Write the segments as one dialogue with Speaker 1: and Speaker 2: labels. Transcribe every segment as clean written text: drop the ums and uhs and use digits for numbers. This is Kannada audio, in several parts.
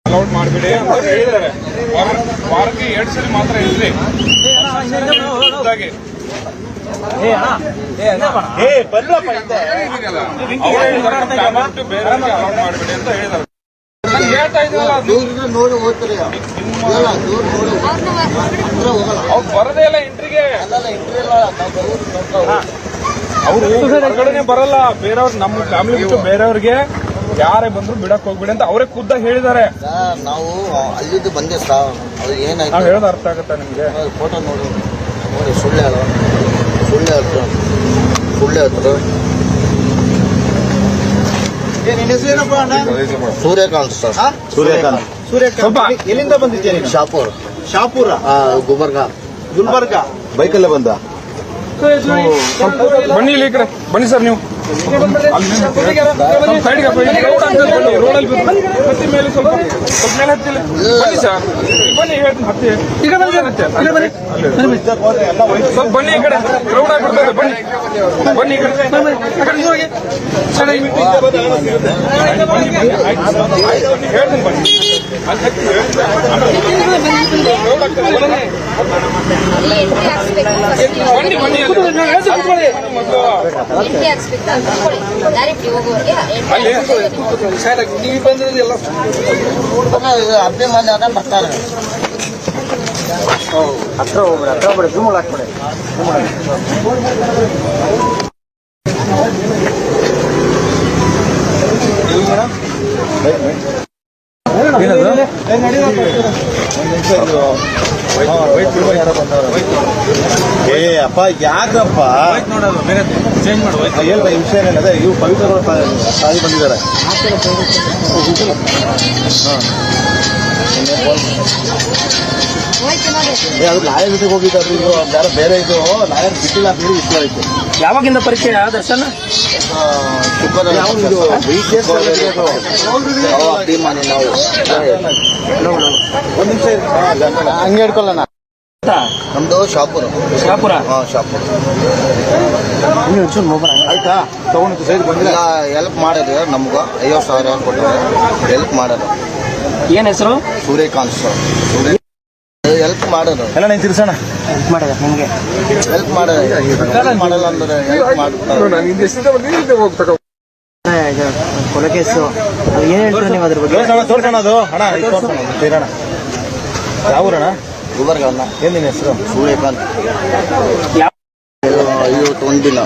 Speaker 1: ಅಲೌಟ್ ಮಾಡಬೇಡಿ ಅಂತ ಹೇಳಿದ್ದಾರೆ. ವಾರಕ್ಕೆ 2 ಸಲ ಮಾತ್ರ ಇರ್ಲಿ. ಬೇರೆ ಅಲೌಟ್ ಮಾಡಬೇಡಿ ಅಂತ ಹೇಳಿದ್ದಾರೆ. ನಾನು ಹೇಳ್ತಾ ಇದ್ದೀನಲ್ಲ, ಅವ್ರು ಬರದೇ ಇಲ್ಲ ಎಂಟ್ರಿಗೆ. ಅವರು ಹೊರಗಡೆನೆ ಬರಲ್ಲ. ಬೇರೆಯವ್ರು ನಮ್ಮ ಫ್ಯಾಮಿಲಿ ಬಿಟ್ಟು ಬೇರೆಯವ್ರಿಗೆ ಯಾರೇ ಬಂದ್ರು ಬಿಡಕ್ ಹೋಗ್ಬಿಡಿ ಅಂತ ಅವರೇ ಖುದ್ದಾಗಿ ಹೇಳಿದ್ದಾರೆ.
Speaker 2: ನಾವು ಅಲ್ಲಿದ್ದು ಬಂದೆ ಸರ್. ಅದು ಏನಾಯ್ತು
Speaker 1: ನಾವು ಹೇಳೋದು ಅರ್ಥ ಆಗುತ್ತಾ ನಿಮ್ಗೆ?
Speaker 2: ಫೋಟೋ ನೋಡಿ ಸುಳ್ಳು ಹತ್ರ ಸೂರ್ಯಕಾಂತ್ ಸರ್.
Speaker 3: ಸ್ವಲ್ಪ ಎಲ್ಲಿಂದ ಬಂದಿದ್ದೀರಿ? ಶಾಪುರ ಗುಲ್ಬರ್ಗ ಬೈಕಲ್ಲೇ ಬಂದ.
Speaker 1: ಬನ್ನಿ ಇಲ್ಲಿ ಈ ಕಡೆ ಬನ್ನಿ ಸರ್. ನೀವು ಸೈಡ್ಗೆ ರೋಡಲ್ಲಿ ಹತ್ತಿ ಮೇಲೆ ಸ್ವಲ್ಪ ಮೇಲೆ ಹತ್ತಿಲ್ಲ. ಬನ್ನಿ ಸರ್, ಬನ್ನಿ ಹೇಳ್ತೀನಿ. ಹತ್ತಿ ಈಗ ಸ್ವಲ್ಪ ಬನ್ನಿ ಈ ಕಡೆ. ಕ್ರೌಡ್ ಆಗ್ಬಿಡ್ತದೆ. ಬನ್ನಿ ಬನ್ನಿ ಈ ಕಡೆ. ಹೇಳ್ತೀನಿ ಬನ್ನಿ. ಬನ್ನಿ ಬನ್ನಿ ನೀವು ಬಂದಿರೋದು ಎಲ್ಲ
Speaker 2: ಅಭಿಮಾನಿ ಅದ ಬರ್ತಾರೆ.
Speaker 3: ಹತ್ರ ಹೋಗ್ಬೇಡಿ ಸುಮ್ಮನೆ ಹಾಕ್ಬೇಡಿ. ಏ ಅಪ್ಪ ಯಾಕಪ್ಪ ಚೇಂಜ್ ಮಾಡುವ ಹೇಳ್ತಾ ವಿಷಯ ಏನದೆ? ಇವು ಪವಿತ್ರ ತಾಯಿ ಬಂದಿದ್ದಾರೆ. ಅದು ಲಾಯರ್ ಜೊತೆಗೆ ಹೋಗಿದ್ದಾರೆ. ಇದು ಯಾರೋ ಬೇರೆ ಇದು ಲಾಯರ್ ಬಿಟ್ಟಿಲ್ಲ ಅಂತ ಹೇಳಿ ಇಷ್ಟ ಆಯ್ತು.
Speaker 4: ಯಾವಾಗಿಂದ ಪರಿಚಯ ದರ್ಶನ?
Speaker 2: ಅಭಿಮಾನಿ ನಾವು.
Speaker 3: ಒಂದ್ ನಿಮಿಷ ಹಂಗೆ ಹಿಡ್ಕೊಳ್ಳೋಣ.
Speaker 2: ನಮ್ದು ಶಾಪುರ.
Speaker 3: ಆಯ್ತಾ ತಗೊಂಡು ಸೈಡ್ ಬಂದಿಲ್ಲ.
Speaker 2: ಹೆಲ್ಪ್ ಮಾಡಿದ್ರೆ ನಮ್ಗೆ 50,000 ಕೊಟ್ಟರೆ ಹೆಲ್ಪ್ ಮಾಡೋದು.
Speaker 4: ಏನ್ ಹೆಸರು?
Speaker 2: ಸೂರ್ಯಕಾಂತ್ ಸರ್. ಹೆಲ್ಪ್ ಮಾಡೋದು
Speaker 3: ಎಲ್ಲ ನೀನು ತಿರ್ಸೋಣ.
Speaker 4: ನಿಮ್ಗೆ
Speaker 2: ಹೆಲ್ಪ್ ಮಾಡಲ್ಲ ಅಂದ್ರೆ ಹೆಲ್ಪ್ ಮಾಡ್ತಾರೆ.
Speaker 4: ಕೊಲೆ ಕೇಸು ಏನ್ ಹೇಳ್ತೀರಾ ನೀವು ಅದ್ರ ಬಗ್ಗೆ?
Speaker 3: ತೋರ್ಸೋಣ ಅದು ಅಣ್ಣ. ಸೇರೋಣ. ಯಾವ ಊರಣ್ಣ?
Speaker 2: ಗುಲ್ಬರ್ಗ ಅಣ್ಣ.
Speaker 3: ಏನ್ ನಿನ್ನ ಹೆಸರು?
Speaker 2: ಸೂರ್ಯಕಾಂತ್. 51 ದಿನ.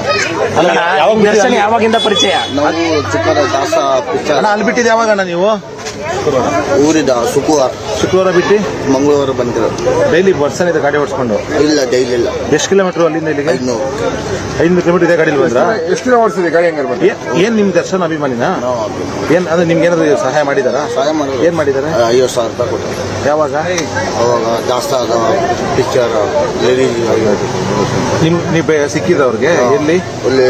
Speaker 4: ದರ್ಶನ ಯಾವಾಗಿಂದ ಪರಿಚಯ?
Speaker 2: ನಾವು ಚಿಕ್ಕದ ದಾಸ ಪಿಕ್ಚರ್.
Speaker 3: ಅಣ್ಣ ಅಲ್ಲಿ ಬಿಟ್ಟಿದ್ದು ಯಾವಾಗಣ್ಣ ನೀವು?
Speaker 2: ಊರಿದ
Speaker 3: ಶುಕ್ರವಾರ ಬಿಟ್ಟು
Speaker 2: ಮಂಗಳವಾರ ಬಂದಿರೋ.
Speaker 3: ಡೈಲಿ ವರ್ಷನ ಇದೆ ಗಾಡಿ ಓಡಿಸ್ಕೊಂಡು?
Speaker 2: ಇಲ್ಲ, ಡೈಲಿ ಇಲ್ಲ.
Speaker 3: ಎಷ್ಟು ಕಿಲೋಮೀಟರ್ ಅಲ್ಲಿಂದ ಇಲ್ಲಿಗೆ?
Speaker 2: 500
Speaker 3: ಕಿಲೋಮೀಟರ್ ಇದೆ ಗಾಡಿ ಬಂದ್ರ?
Speaker 1: ಎಷ್ಟು ದಿನ ಓಡಿಸಿದೆ ಗಾಡಿ? ಹಂಗಾರೆ
Speaker 3: ಏನ್ ನಿಮ್ ದರ್ಶನ ಅಭಿಮಾನಿನ? ಏನ್ ಅಂದ್ರೆ ನಿಮ್ಗೆ ಏನಾದ್ರು ಸಹಾಯ ಮಾಡಿದಾರಾ?
Speaker 2: ಸಹಾಯ ಮಾಡೋದು.
Speaker 3: ಏನ್ ಮಾಡಿದಾರೆ?
Speaker 2: 50,000 ರೂಪಾಯಿ ಕೊಟ್ಟರು.
Speaker 3: ಯಾವಾಗ?
Speaker 2: ಅವಾಗ ದಾಸ್ತಾಗ ಪಿಕ್ಚರ್ ಲೇಡೀಸ್
Speaker 3: ನೀವು ಸಿಕ್ಕಿದವ್ರಿಗೆ ಎಲ್ಲಿ?
Speaker 2: ಅಲ್ಲಿ